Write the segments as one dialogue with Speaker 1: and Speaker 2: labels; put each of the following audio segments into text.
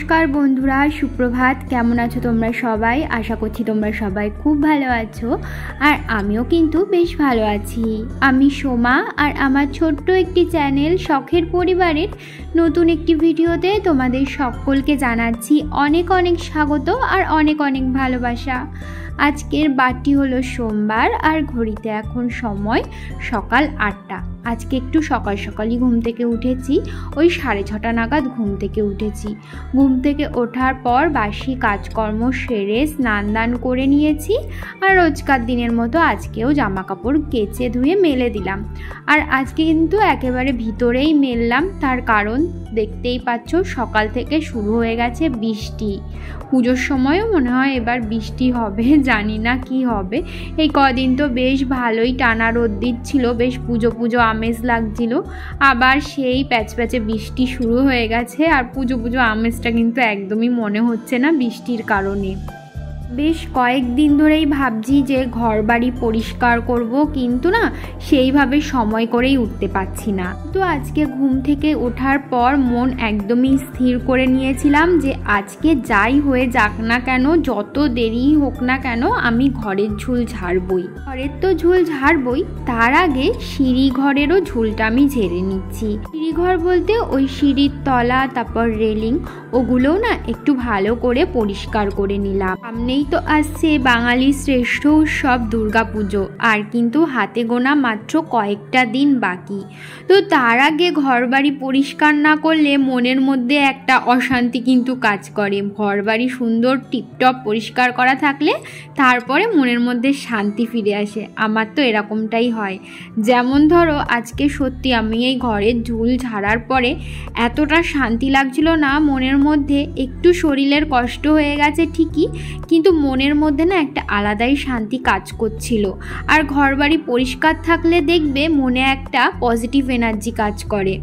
Speaker 1: নমস্কার বন্ধুরা, সুপ্রভাত। কেমন আছো তোমরা সবাই? আশা করছি তোমরা সবাই খুব ভালো আছো, আর আমিও কিন্তু বেশ ভালো আছি। আমি সোমা, আর আমার ছোট্ট একটি চ্যানেল শখের পরিবারের নতুন একটি ভিডিওতে তোমাদের সকলকে জানাচ্ছি অনেক অনেক স্বাগত আর অনেক অনেক ভালোবাসা। আজকের বারটি হলো সোমবার, আর ঘড়িতে এখন সময় সকাল 8টা। আজকে একটু সকাল সকালই ঘুম থেকে উঠেছি, ওই 6:30 নাগাদ ঘুম থেকে উঠেছি। ঘুম থেকে ওঠার পর বাসি কাজকর্ম সেরে স্নান দান করে নিয়েছি, আর রোজকার দিনের মতো আজকেও জামা কাপড় কেচে ধুয়ে মেলে দিলাম। আর আজকে কিন্তু একেবারে ভিতরেই মেললাম, তার কারণ দেখতেই পাচ্ছ সকাল থেকে শুরু হয়ে গেছে বৃষ্টি। পুজোর সময়ও মনে হয় এবার বৃষ্টি হবে, জানি না কি হবে। এই কদিন তো বেশ ভালোই টানা রোদ দিচ্ছিল, বেশ পুজো পুজো আমেজ লাগছিল। আবার সেই প্যাচপ্যাচে বৃষ্টি শুরু হয়ে গেছে, আর পুজো পুজো আমেজটা কিন্তু একদমই মনে হচ্ছে না বৃষ্টির কারণে। বেশ কয়েকদিন ধরেই ভাবছি যে ঘর বাড়ি পরিষ্কার করব, কিন্তু না সেইভাবে সময় করেই উঠতে পারছি না। তো আজকে ঘুম থেকে ওঠার পর মন একদমই স্থির করে নিয়েছিলাম যে আজকে যাই হয়ে যাক না কেন, যত দেরি হোক না কেন, আমি ঘরের ঝুল ঝাড়বই। ঘরের তো ঝুল ঝাড়বই, তার আগে সিঁড়ি ঘরেরও ঝুলটা আমি ঝেড়ে নিচ্ছি। সিঁড়ি ঘর বলতে ওই সিঁড়ির তলা, তারপর রেলিং, ওগুলোও না একটু ভালো করে পরিষ্কার করে নিলাম। সামনেই তো আসছে বাঙালির শ্রেষ্ঠ উৎসব দুর্গাপুজো, আর কিন্তু হাতে গোনা মাত্র কয়েকটা দিন বাকি। তো তার আগে ঘর বাড়ি পরিষ্কার না করলে মনের মধ্যে একটা অশান্তি কিন্তু কাজ করে। ঘর বাড়ি সুন্দর টিপটপ পরিষ্কার করা থাকলে তারপরে মনের মধ্যে শান্তি ফিরে আসে। আমার তো এরকমটাই হয়। যেমন ধরো আজকে সত্যি আমি এই ঘরের ঝুল ঝাড়ার পরে এতটা শান্তি লাগছিল না মনের মধ্যে। একটু শরীরের কষ্ট হয়ে গেছে ঠিকই, কিন্তু মনের মধ্যে না একটা আলাদাই শান্তি কাজ করছিল। আর ঘর বাড়ি পরিষ্কার থাকলে দেখবে মনে একটা পজিটিভ এনার্জি কাজ করে।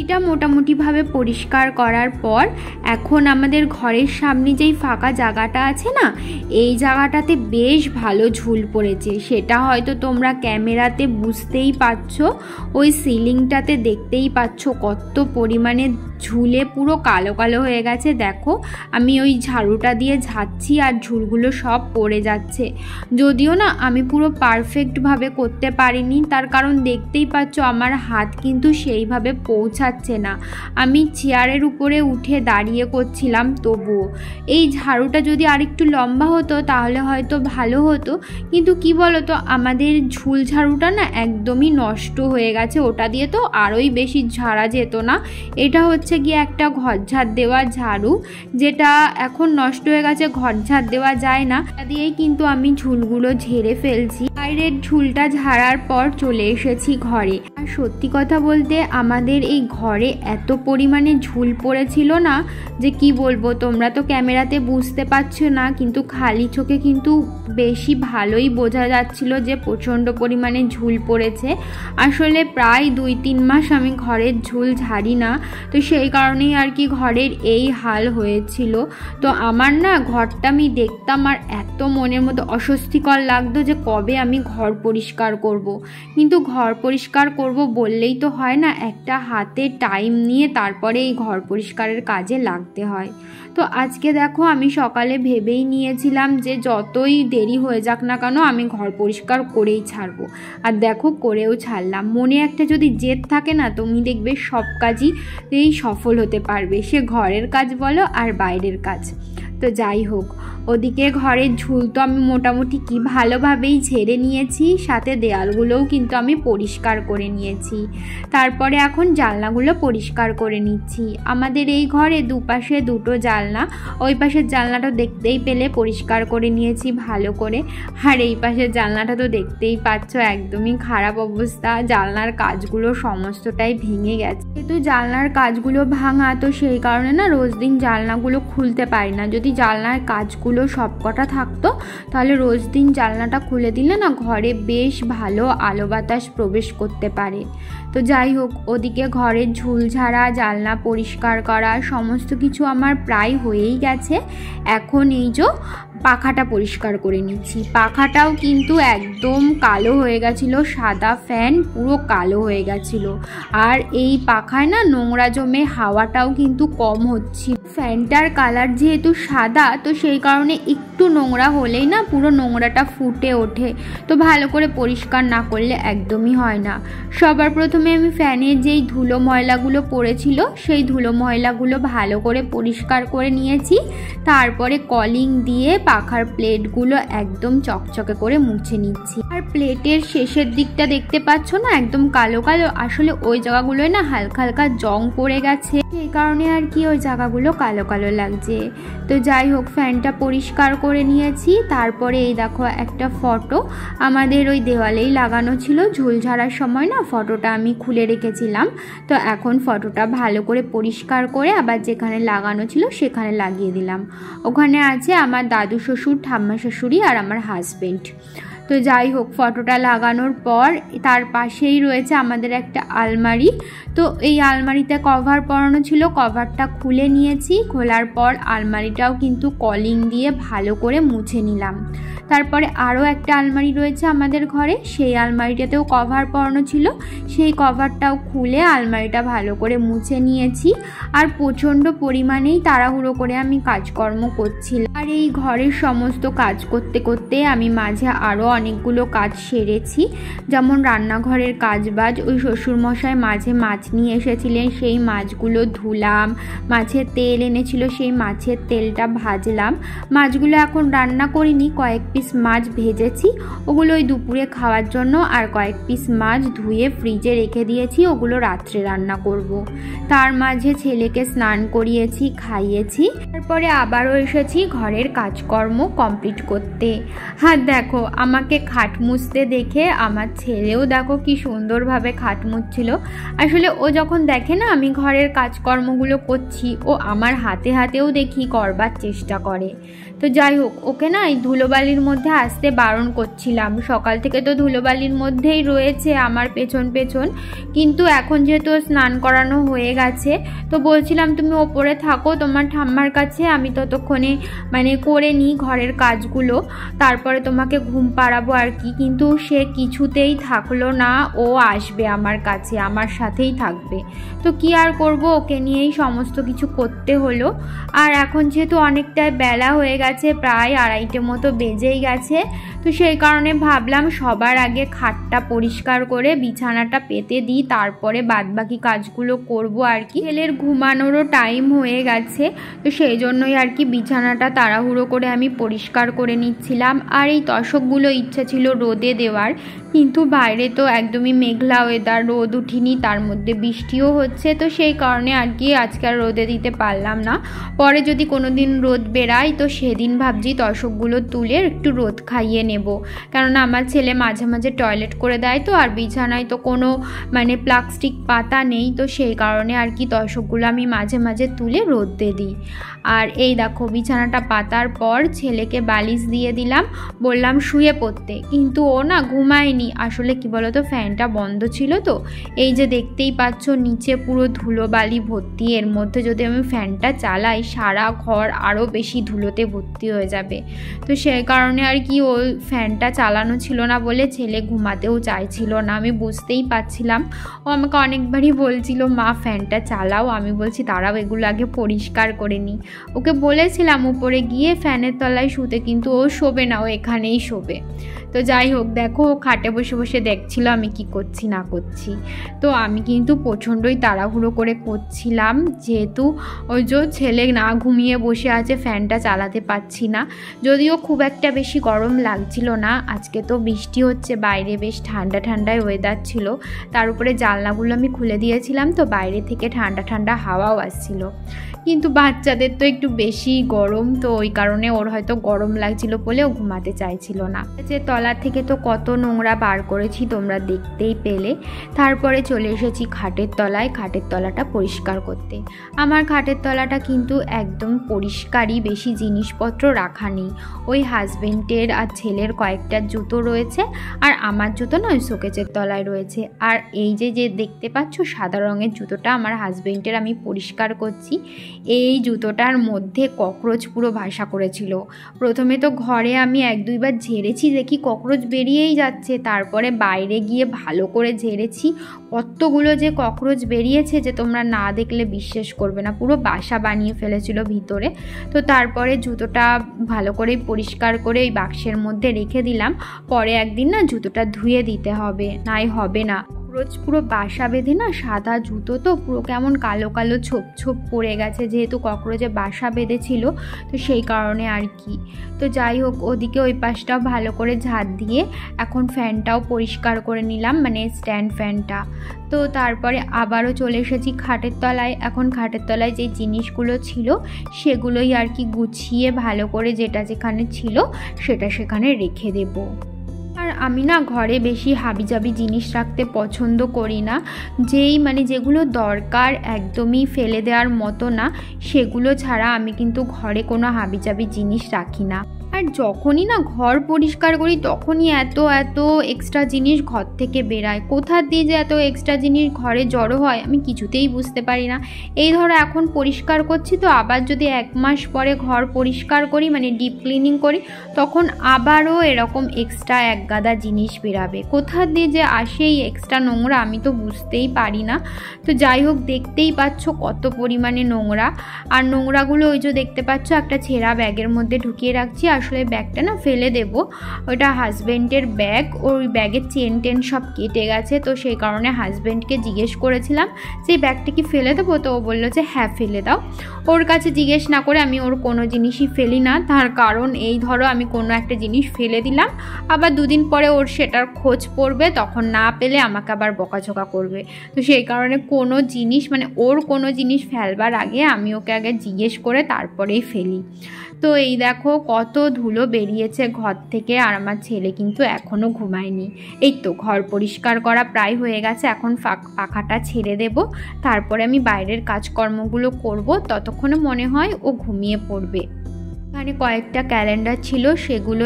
Speaker 1: এটা মোটামুটিভাবে পরিষ্কার করার পর এখন আমাদের ঘরের সামনে যেই ফাঁকা জায়গাটা আছে না, এই জায়গাটাতে বেশ ভালো ঝুল পড়েছে। সেটা হয়তো তোমরা ক্যামেরাতে বুঝতেই পারছো, ওই সিলিংটাতে দেখতেই পাচ্ছ কত পরিমাণে ঝুলে পুরো কালো কালো হয়ে গেছে। দেখো আমি ওই ঝাড়ুটা দিয়ে ঝাড়ছি আর ঝুলগুলো সব পড়ে যাচ্ছে। যদিও না আমি পুরো পারফেক্টভাবে করতে পারিনি, তার কারণ দেখতেই পাচ্ছ আমার হাত কিন্তু সেইভাবে পৌঁছাচ্ছে না। আমি চেয়ারের উপরে উঠে দাঁড়িয়ে করছিলাম, তবুও এই ঝাড়ুটা যদি আরেকটু লম্বা হতো তাহলে হয়তো ভালো হতো। কিন্তু কি বলতো, আমাদের ঝুল ঝাড়ুটা না একদমই নষ্ট হয়ে গেছে। ওটা দিয়ে তো আরোই বেশি ঝাড়া যেত না। এটা হচ্ছে গিয়ে একটা ঘর ঝাড় দেওয়া ঝাড়ু, যেটা এখন নষ্ট হয়ে গেছে, ঘর ঝাড় দেওয়া যায় না। এটা দিয়েই কিন্তু আমি ঝুলগুলো ঝেড়ে ফেলছি। বাইরের ঝুলটা ঝাড়ার পর চলে এসেছি ঘরে। আর সত্যি কথা বলতে আমাদের এই ঘরে এত পরিমাণে ঝুল পড়েছিল না যে কি বলবো। তোমরা তো ক্যামেরাতে বুঝতে পারছো না, কিন্তু খালি চোখে কিন্তু বেশি ভালোই বোঝা যাচ্ছিল যে প্রচণ্ড পরিমাণে ঝুল পড়েছে। আসলে প্রায় 2-3 মাস আমি ঘরের ঝুল ঝাড়ি না, তো সেই কারণেই আর কি ঘরের এই হাল হয়েছিল। তো আমার না ঘরটা আমি দেখতাম আর এত মনের মধ্যে অস্বস্তিকর লাগতো যে কবে আমি ঘর পরিষ্কার করব। কিন্তু ঘর পরিষ্কার করব বললেই তো হয় না, একটা হাতে টাইম নিয়ে তারপরে এই ঘর পরিষ্কারের কাজে লাগতে হয়। তো আজকে দেখো আমি সকালে ভেবেই নিয়েছিলাম যে যতই দেরি হয়ে যাক না কেন আমি ঘর পরিষ্কার করেই ছাড়বো। আর দেখো করেও ছাড়লাম। মনে একটা যদি জেদ থাকে না, তুমি দেখবে সব কাজই সফল হতে পারবে, সে ঘরের কাজ বলো আর বাইরের কাজ। তো যাই হোক, ওদিকে ঘরের ঝুল তো আমি মোটামুটি কি ভালোভাবেই ঝেড়ে নিয়েছি, সাথে দেয়ালগুলোও কিন্তু আমি পরিষ্কার করে নিয়েছি। তারপরে এখন জানলাগুলো পরিষ্কার করে নিচ্ছি। আমাদের এই ঘরে দুপাশে দুটো জানলা, ওই পাশের জানলাটা দেখতেই পেলে পরিষ্কার করে নিয়েছি ভালো করে। আর এই পাশের জানলাটা তো দেখতেই পাচ্ছ একদমই খারাপ অবস্থা। জানলার কাজগুলো সমস্তটাই ভেঙে গেছে। যেহেতু জানলার কাজগুলো ভাঙা, তো সেই কারণে না রোজ দিন জানলাগুলো খুলতে পারি না। যদি জানলার কাজগুলো সবকটা থাকতো তাহলে রোজ দিন জানলাটা খুলে দিলে না ঘরে বেশ ভালো আলো বাতাস প্রবেশ করতে পারে। তো যাই হোক, ওদিকে ঘরের ঝুল ঝাড়া, জানলা পরিষ্কার করা সমস্ত কিছু আমার প্রায় হয়েই গেছে। এখন এই যে পাখাটা পরিষ্কার করে নিচ্ছি। পাখাটাও কিন্তু একদম কালো হয়ে গেছিলো, সাদা ফ্যান পুরো কালো হয়ে গেছিলো। আর এই পাখায় না নোংরা জমে হাওয়াটাও কিন্তু কম হচ্ছিল। ফ্যানটার কালার যেহেতু সাদা, তো সেই কারণে একটু নোংরা হলেই না পুরো নোংরাটা ফুটে ওঠে, তো ভালো করে পরিষ্কার না করলে একদমই হয় না। সবার প্রথমে আমি ফ্যানের যেই ধুলো ময়লাগুলো পড়েছিল সেই ধুলো ময়লাগুলো ভালো করে পরিষ্কার করে নিয়েছি। তারপরে কলিং দিয়ে পাখার প্লেটগুলো একদম চকচকে করে মুছে নিচ্ছি। আর প্লেটের শেষের দিকটা দেখতে পাচ্ছ না, একদম কালো কালো, আসলে ওই জায়গাগুলোয় না হালকা হালকা জং পড়ে গেছে, সেই কারণে আর কি ওই জায়গাগুলো কালো কালো লাগছে। তো যাই হোক, ফ্যানটা পরিষ্কার করে নিয়েছি। তারপরে এই দেখো একটা ফটো আমাদের ওই দেওয়ালেই লাগানো ছিল, ঝুল ঝাড়ার সময় না ফটোটা আমি খুলে রেখেছিলাম। তো এখন ফটোটা ভালো করে পরিষ্কার করে আবার যেখানে লাগানো ছিল সেখানে লাগিয়ে দিলাম। ওখানে আছে আমার দাদু শ্বশুর, ঠাম্মা শাশুড়ি আর আমার হাজবেন্ড। তো যাই হোক, ফটোটা লাগানোর পর তার পাশেই রয়েছে আমাদের একটা আলমারি। তো এই আলমারিতে কভার পরানো ছিল, কভারটা খুলে নিয়েছি। খোলার পর আলমারিটাও কিন্তু কলিং দিয়ে ভালো করে মুছে নিলাম। তারপরে আরও একটা আলমারি রয়েছে আমাদের ঘরে, সেই আলমারিটাতেও কভার পরানো ছিল, সেই কভারটাও খুলে আলমারিটা ভালো করে মুছে নিয়েছি। আর প্রচণ্ড পরিমাণেই তাড়াহুড়ো করে আমি কাজকর্ম করছিলাম। আর এই ঘরের সমস্ত কাজ করতে করতে আমি মাঝে আরও অনেকগুলো কাজ সেরেছি, যেমন রান্নাঘরের কাজবাজ। ওই শ্বশুরমশাই মাঝে মাছ নিয়ে এসেছিলেন, সেই মাছগুলো ধুলাম। মাছের তেল এনেছিল, সেই মাছের তেলটা ভাজলাম। মাছগুলো এখন রান্না করিনি, কয়েক পিস মাছ ভেজেছি, ওগুলো ওই দুপুরে খাওয়ার জন্য। আর কয়েক পিস মাছ ধুয়ে ফ্রিজে রেখে দিয়েছি, ওগুলো রাত্রে রান্না করব। তার মাঝে ছেলেকে স্নান করিয়েছি, খাইয়েছি। তারপরে আবারও এসেছি ঘরের কাজকর্ম কমপ্লিট করতে। আর দেখো, আমাকে খাট মুছতে দেখে আমার ছেলেও দেখো কি সুন্দরভাবে খাট মুছছিল। আসলে ও যখন দেখে না আমি ঘরের কাজকর্মগুলো করছি, ও আমার হাতে হাতেও দেখি করবার চেষ্টা করে। তো যাই হোক, ওকে না এই ধুলোবালির মধ্যে আসতে বারণ করছিলাম, সকাল থেকে তো ধুলোবালির মধ্যেই রয়েছে আমার পেছন পেছন। কিন্তু এখন যেহেতু স্নান করানো হয়ে গেছে, তো বলছিলাম তুমি ওপরে থাকো তোমার ঠাম্মার কাছে, আমি ততক্ষণে করে নিই ঘরের কাজগুলো, তারপরে তোমাকে ঘুম পাড়াবো আর কি। কিন্তু সে কিছুতেই থাকলো না, ও আসবে আমার কাছে, আমার সাথেই থাকবে। তো কি আর করব, ওকে নিয়েই সমস্ত কিছু করতে হলো। আর এখন যেহেতু অনেকটাই বেলা হয়ে গেছে, প্রায় 2:30 মতো বেজেই গেছে, তো সেই কারণে ভাবলাম সবার আগে খাটটা পরিষ্কার করে বিছানাটা পেতে দিই, তারপরে বাদবাকি কাজগুলো করব আর কি। ছেলের ঘুমানোরও টাইম হয়ে গেছে, তো সেই জন্যই আর কি বিছানাটা তাড়াহুড়ো করে আমি পরিষ্কার করে নিচ্ছিলাম। আর এই তোশকগুলো ইচ্ছা ছিল রোদে দেওয়ার, কিন্তু বাইরে তো একদমই মেঘলা ওয়েদার, রোদ উঠিনি, তার মধ্যে বৃষ্টিও হচ্ছে, তো সেই কারণে আর কি আজকে আর রোদে দিতে পারলাম না। পরে যদি কোনো দিন রোদ বেরায়, তো সেদিন ভাবছি তোশকগুলো তুলে একটু রোদ খাইয়ে নেব, কেননা আমার ছেলে মাঝে মাঝে টয়লেট করে দেয় তো, আর বিছানায় তো কোনো প্লাস্টিক পাতা নেই, তো সেই কারণে আর কি তোশকগুলো আমি মাঝে মাঝে তুলে রোদে দিই। আর এই দেখো, বিছানাটা পাতার পর ছেলেকে বালিশ দিয়ে দিলাম, বললাম শুয়ে পড়তে, কিন্তু ও না ঘুমায়নি। আসলে কি বলতো, ফ্যানটা বন্ধ ছিল, তো এই যে দেখতেই পাচ্ছ নিচে পুরো ধুলোবালি ভর্তি, এর মধ্যে যদি আমি ফ্যানটা চালাই সারা ঘর আরও বেশি ধুলোতে ভর্তি হয়ে যাবে। তো সেই কারণে আর কি ওই ফ্যানটা চালানো ছিল না বলে ছেলে ঘুমাতেও চাইছিল না। আমি বুঝতেই পারছিলাম, ও আমাকে অনেকবারই বলছিল মা ফ্যানটা চালাও, আমি বলছি দাঁড়াও এগুলো আগে পরিষ্কার করে নিই। ওকে বলেছিলাম উপরে গিয়ে ফ্যানের তলায় শুতে, কিন্তু ও শোবে না, ও এখানেই শোবে। তো যাই হোক, দেখো ও খাটে বসে বসে দেখছিল আমি কি করছি না করছি। তো আমি কিন্তু প্রচণ্ডই তাড়াহুড়ো করে করছিলাম, যেহেতু ওই যে ছেলে না ঘুমিয়ে বসে আছে, ফ্যানটা চালাতে পারছি না। যদিও খুব একটা বেশি গরম লাগছিল না, আজকে তো বৃষ্টি হচ্ছে, বাইরে বেশ ঠান্ডা ঠান্ডায় ওয়েদার ছিল। তার উপরে জানলাগুলো আমি খুলে দিয়েছিলাম, তো বাইরে থেকে ঠান্ডা ঠান্ডা হাওয়াও আসছিল। কিন্তু বাচ্চাদের তো একটু বেশি গরম, তো ওই কারণে ওর হয়তো গরম লাগছিল বলে ও ঘুমাতে চাইছিল না। যে তলা থেকে তো কত নোংরা বার করেছি তোমরা দেখতেই পেলে। তারপরে চলে এসেছি খাটের তলায়, খাটের তলাটা পরিষ্কার করতে। আমার খাটের তলাটা কিন্তু একদম পরিষ্কারই, বেশি জিনিসপত্র রাখা নেই। ওই হাজবেন্ডের আর ছেলের কয়েকটা জুতো রয়েছে, আর আমার জুতো না ওই শোকেজের তলায় রয়েছে। আর এই যে দেখতে পাচ্ছ সাদা রঙের জুতোটা আমার হাজবেন্ডের, আমি পরিষ্কার করছি। এই জুতোটার মধ্যে ককরোচ পুরো বাসা করেছিল। প্রথমে তো ঘরে আমি 1-2 বার ঝেড়েছি, দেখি ককরোচ বেরিয়েই যাচ্ছে। তারপরে বাইরে গিয়ে ভালো করে ঝেড়েছি, কতগুলো যে ককরোচ বেরিয়েছে যে তোমরা না দেখলে বিশ্বাস করবে না, পুরো বাসা বানিয়ে ফেলেছিল ভিতরে। তো তারপরে জুতোটা ভালো করে পরিষ্কার করে ওই বাক্সের মধ্যে রেখে দিলাম, পরে একদিন না জুতোটা ধুয়ে দিতে হবে, নাই হবে না। ককরোচ পুরো বাসা বেঁধে না, সাদা জুতো তো পুরো কেমন কালো কালো ছোপ ছোপ পড়ে গেছে, যেহেতু ককরোচে বাসা বেঁধেছিল তো সেই কারণে আর কি। তো যাই হোক, ওদিকে ওই পাশটাও ভালো করে ঝাড় দিয়ে এখন ফ্যানটাও পরিষ্কার করে নিলাম, মানে স্ট্যান্ড ফ্যানটা। তো তারপরে আবারও চলে এসেছি খাটের তলায়। এখন খাটের তলায় যে জিনিসগুলো ছিল সেগুলোই আর কি গুছিয়ে ভালো করে যেটা যেখানে ছিল সেটা সেখানে রেখে দেবো। আর আমি না ঘরে বেশি হাবিজাবি জিনিস রাখতে পছন্দ করি না, যেগুলো দরকার একদমই ফেলে দেওয়ার মতো না সেগুলো ছাড়া আমি কিন্তু ঘরে কোনো হাবিজাবি জিনিস রাখি না। আর যখনই না ঘর পরিষ্কার করি তখনই এত এত এক্সট্রা জিনিস ঘর থেকে বেরায়, কোথা দিয়ে যে এত এক্সট্রা জিনিস ঘরে জড়ো হয় আমি কিছুতেই বুঝতে পারি না। এই ধরো এখন পরিষ্কার করছি, তো আবার যদি 1 মাস পরে ঘর পরিষ্কার করি, মানে ডিপ ক্লিনিং করি, তখন আবারও এরকম এক্সট্রা এক গাদা জিনিস বেরাবে। কোথা দিয়ে যে আসে এই এক্সট্রা নোংরা আমি তো বুঝতেই পারি না। তো যাই হোক, দেখতেই পাচ্ছ কত পরিমাণে নোংরা। আর নোংরাগুলো ওই যে দেখতে পাচ্ছ একটা ছেঁড়া ব্যাগের মধ্যে ঢুকিয়ে রাখছি। আসলে ব্যাগটা না ফেলে দেব, ওটা হাজব্যান্ডের ব্যাগ, ওই ব্যাগের চেন টেন সব কেটে গেছে, তো সেই কারণে হাজব্যান্ডকে জিজ্ঞেস করেছিলাম যে ব্যাগটা কি ফেলে দেবো, তো ও বললো যে হ্যাঁ ফেলে দাও। ওর কাছে জিজ্ঞেস না করে আমি ওর কোনো জিনিসই ফেলি না, তার কারণ এই ধরো আমি কোনো একটা জিনিস ফেলে দিলাম, আবার 2 দিন পরে ওর সেটার খোঁজ পড়বে, তখন না পেলে আমাকে আবার বকাঝকা করবে। তো সেই কারণে কোনো জিনিস ওর কোনো জিনিস ফেলবার আগে আমি ওকে আগে জিজ্ঞেস করে তারপরেই ফেলি। তো এই দেখো কত ধুলো বেরিয়েছে ঘর থেকে, আর আমার ছেলে কিন্তু এখনও ঘুমায়নি। এই তো ঘর পরিষ্কার করা প্রায় হয়ে গেছে, এখন পাখাটা ছেড়ে দেব, তারপরে আমি বাইরের কাজকর্মগুলো করব, ততক্ষণে মনে হয় ও ঘুমিয়ে পড়বে। এখানে কয়েকটা ক্যালেন্ডার ছিল, সেগুলো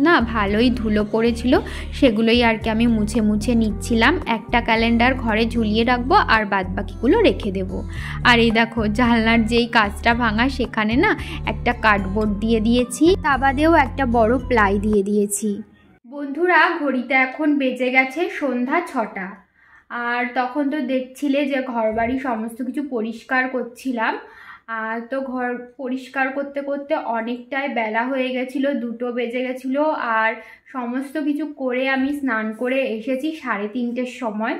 Speaker 1: না ভালোই ধুলো পড়েছিল, সেগুলোই আর কি আমি মুছে মুছে নিচ্ছিলাম। একটা ক্যালেন্ডার ঘরে ঝুলিয়ে রাখবো আর বাদবাকিগুলো রেখে দেব। আর এই দেখো জানলার যেই কাঁচটা ভাঙা সেখানে না একটা কার্ডবোর্ড দিয়ে দিয়েছি, তা বাদেও একটা বড় প্লাই দিয়ে দিয়েছি। বন্ধুরা, ঘড়িতে এখন বেজে গেছে সন্ধ্যা 6টা। আর তখন তো দেখছিলে যে ঘরবাড়ি সমস্ত কিছু পরিষ্কার করছিলাম। আর তো ঘর পরিষ্কার করতে করতে অনেকটাই বেলা হয়ে গেছিলো, 2টো বেজে গেছিলো। আর সমস্ত কিছু করে আমি স্নান করে এসেছি 3:30-র সময়।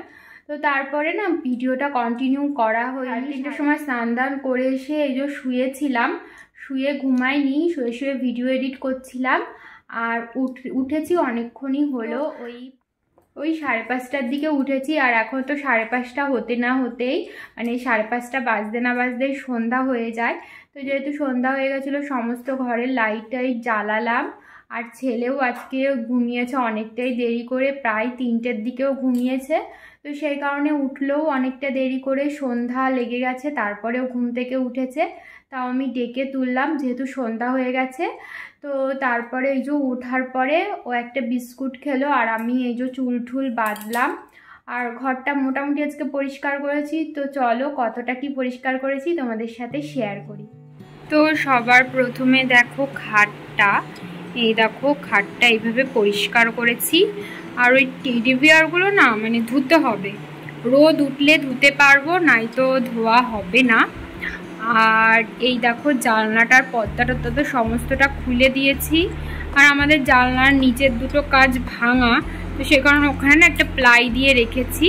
Speaker 1: তো তারপরে না ভিডিওটা কন্টিনিউ করা হয়নি। 3টের সময় স্নান দান করে এসে এই যে শুয়েছিলাম, শুয়ে ঘুমাইনি, শুয়ে শুয়ে ভিডিও এডিট করছিলাম। আর উঠেছি অনেকক্ষণই হলো, ওই 5:30টার দিকে উঠেছি। আর এখন তো 5:30টা হতে না হতেই 5:30টা বাজতে না বাজতেই সন্ধ্যা হয়ে যায়। তো যেহেতু সন্ধ্যা হয়ে গেছিলো সমস্ত ঘরের লাইট টাইট জ্বালালাম। আর ছেলেও আজকে ঘুমিয়েছে অনেকটাই দেরি করে, প্রায় 3টের দিকেও ঘুমিয়েছে। তো সেই কারণে উঠলেও অনেকটা দেরি করে, সন্ধ্যা লেগে গেছে, তারপরেও ঘুম থেকে উঠেছে। তাও আমি ডেকে তুললাম যেহেতু সন্ধ্যা হয়ে গেছে। তো তারপরে এই যে ওঠার পরে ও একটা বিস্কুট খেলো, আর আমি এই যে চুল ঠুল বাঁধলাম। আর ঘরটা মোটামুটি আজকে পরিষ্কার করেছি। তো চলো কতটা কি পরিষ্কার করেছি তোমাদের সাথে শেয়ার করি। তো সবার প্রথমে দেখো খাটটা, এই দেখো খাটটা এইভাবে পরিষ্কার করেছি। আর ওই টেডি বিয়ারগুলো না ধুতে হবে, রোদ উঠলে ধুতে পারবো, নাই তো ধোয়া হবে না। আর এই দেখো জানলাটার পর্দাটা তো সমস্তটা খুলে দিয়েছি। আর আমাদের জানলার নিচের 2টো কাজ ভাঙা, তো সে কারণে ওখানে না একটা প্লাই দিয়ে রেখেছি,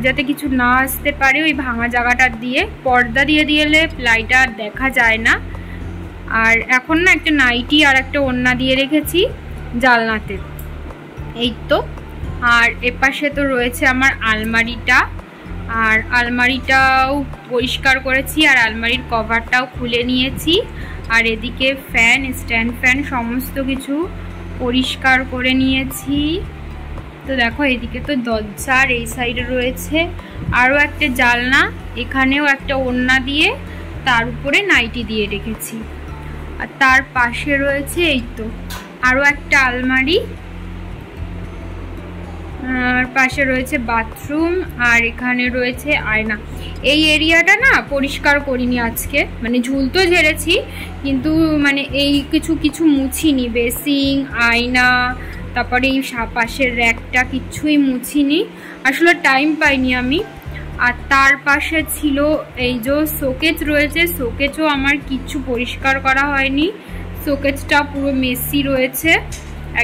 Speaker 1: যাতে কিছু না আসতে পারে ওই ভাঙা জায়গাটা দিয়ে। পর্দা দিয়ে দিলে প্লাইটা দেখা যায় না। আর এখন না একটা নাইটি আর একটা ওড়না দিয়ে রেখেছি জানলাতে, এই তো। আর এপাশে তো রয়েছে আমার আলমারিটা, আর আলমারিটাও পরিষ্কার করেছি, আর আলমারির কভারটাও খুলে নিয়েছি। আর এদিকে ফ্যান, স্ট্যান্ড ফ্যান সমস্ত কিছু পরিষ্কার করে নিয়েছি। তো দেখো এদিকে তো দরজার এই সাইডে রয়েছে আরও একটা জানলা, এখানেও একটা ওড়না দিয়ে তার উপরে নাইটি দিয়ে রেখেছি। আর তার পাশে রয়েছে এই তো আরও একটা আলমারি, আর পাশে রয়েছে বাথরুম, আর এখানে রয়েছে আয়না। এই এরিয়াটা না পরিষ্কার করিনি আজকে, ঝুল তো ঝেড়েছি কিন্তু এই কিছু মুছিনি। বেসিং, আয়না,
Speaker 2: তারপরে এই পাশের র্যাকটা কিচ্ছুই মুছিনি, আসলে টাইম পাইনি আমি। আর তার পাশে ছিল এই যে শোকেজ রয়েছে, শোকেজও আমার কিচ্ছু পরিষ্কার করা হয়নি, শোকেজটা পুরো মেসি রয়েছে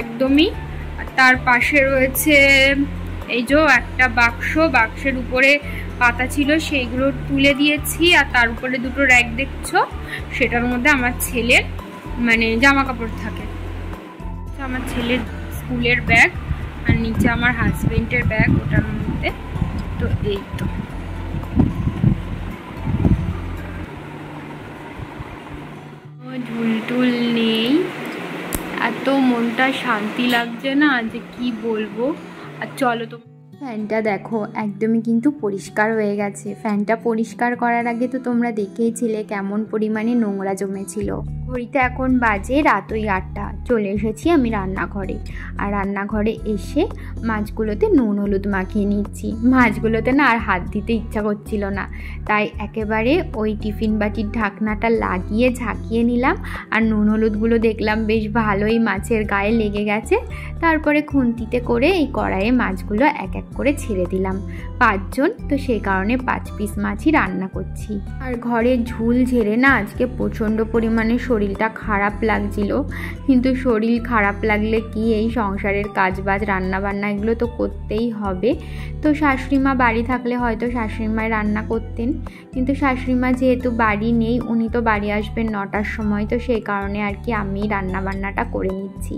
Speaker 2: একদমই। আর তার পাশে রয়েছে এই যে একটা বাক্স, বাক্সের উপরে পাতা ছিল সেইগুলো তুলে দিয়েছি। আর তার উপরে দুটো র্যাক দেখছো, সেটার মধ্যে আমার ছেলের মানে জামা কাপড় থাকে, আমার ছেলের স্কুলের ব্যাগ, আর নিচে আমার হাজবেন্ডের ব্যাগ ওটার মধ্যে। তো এই তো ঝুলটুল নেই, এত মনটা শান্তি লাগছে না যে কি বলবো। আর চলো তো,
Speaker 1: ফ্যানটা দেখো একদমই কিন্তু পরিষ্কার হয়ে গেছে। ফ্যানটা পরিষ্কার করার আগে তো তোমরা দেখেইছিলে কেমন পরিমাণে নোংরা জমেছিল। ঘড়িতে এখন বাজে রাত ওই 8টা। চলে এসেছি আমি রান্নাঘরে, আর রান্নাঘরে এসে মাছগুলোতে নুন হলুদ মাখিয়ে নিচ্ছি। মাছগুলোতে না আর হাত দিতে ইচ্ছা করছিল না, তাই একেবারে ওই টিফিন বাটির ঢাকনাটা লাগিয়ে ঝাঁকিয়ে নিলাম। আর নুন হলুদগুলো দেখলাম বেশ ভালোই মাছের গায়ে লেগে গেছে। তারপরে খুন্তিতে করে এই কড়াইয়ে মাছগুলো এক এক করে ছেড়ে দিলাম। 5 জন, তো সেই কারণে 5 পিস মাছই রান্না করছি। আর ঘরে ঝুল ঝেড়ে না আজকে প্রচণ্ড পরিমাণে শরীরটা খারাপ লাগছিল। কিন্তু শরীর খারাপ লাগলে কি, এই সংসারের কাজবাজ রান্নাবান্না এগুলো তো করতেই হবে। তো শাশুড়িমা বাড়ি থাকলে হয়তো শাশুড়িমাই রান্না করতেন, কিন্তু শাশুড়িমা যেহেতু বাড়ি নেই, উনি তো বাড়ি আসবেন 9টার সময়, তো সেই কারণে আর কি আমি রান্নাবান্নাটা করে নিচ্ছি।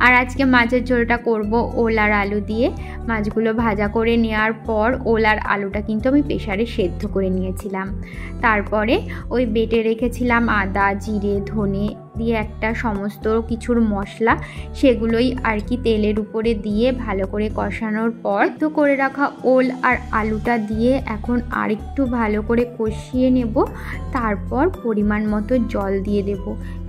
Speaker 1: আর আজকে মাছের ঝোলটা করব ওল আর আলু দিয়ে। মাছগুলো ভাজা করে নেওয়ার পর ওল আর আলুটা কিন্তু আমি প্রেসারে সেদ্ধ করে নিয়েছিলাম। তারপরে ওই বেটে রেখেছিলাম আদা জিরে ধনে দিয়ে একটা সমস্ত কিছুর মশলা, সেগুলোই আর কি তেলের উপরে দিয়ে ভালো করে কষানোর পর তো করে রাখা ওল আর আলুটা দিয়ে এখন আরেকটু ভালো করে কষিয়ে নেব। তারপর পরিমাণ মতো জল দিয়ে দেব,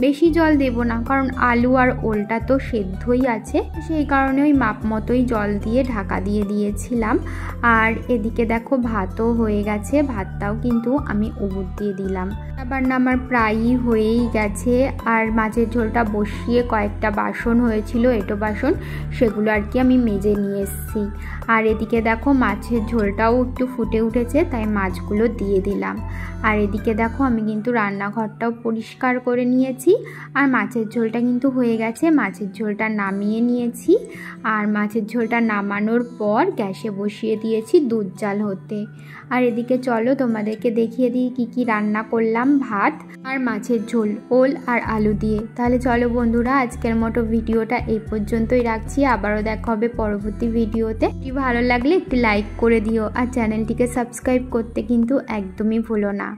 Speaker 1: বেশি জল দেব না, কারণ আলু আর ওলটা তো সেদ্ধই আছে, সেই কারণে ওই মাপ মতোই জল দিয়ে ঢাকা দিয়ে দিয়েছিলাম। আর এদিকে দেখো ভাতও হয়ে গেছে, ভাতটাও কিন্তু আমি উবুর দিয়ে দিলাম। আবার না আমার প্রায়ই হয়েই গেছে। আর মাছের ঝোলটা বসিয়ে কয়েকটা বাসন হয়েছিল, এঁটো বাসন, সেগুলো আর কি আমি মেজে নিয়ে এসেছি। আর এদিকে দেখো মাছের ঝোলটাও একটু ফুটে উঠেছে, তাই মাছগুলো দিয়ে দিলাম। আর এদিকে দেখো আমি কিন্তু রান্নাঘরটাও পরিষ্কার করে নিয়েছি। আর মাছের ঝোলটা কিন্তু হয়ে গেছে, মাছের ঝোলটা নামিয়ে নিয়েছি। আর মাছের ঝোলটা নামানোর পর গ্যাসে বসিয়ে দিয়েছি দুধ জাল হতে। আর এদিকে চলো তোমাদেরকে দেখিয়ে দিই কি কি রান্না করলাম। ভাত আর মাছের ঝোল ওল আর আলু দিয়ে। তাহলে চলো বন্ধুরা, আজকের মতো ভিডিওটা এই পর্যন্তই রাখছি। আবারও দেখা হবে পরবর্তী ভিডিওতে। ভালো লাগলে একটি লাইক করে দিও, আর চ্যানেলটিকে সাবস্ক্রাইব করতে কিন্তু একদমই ভুলো না।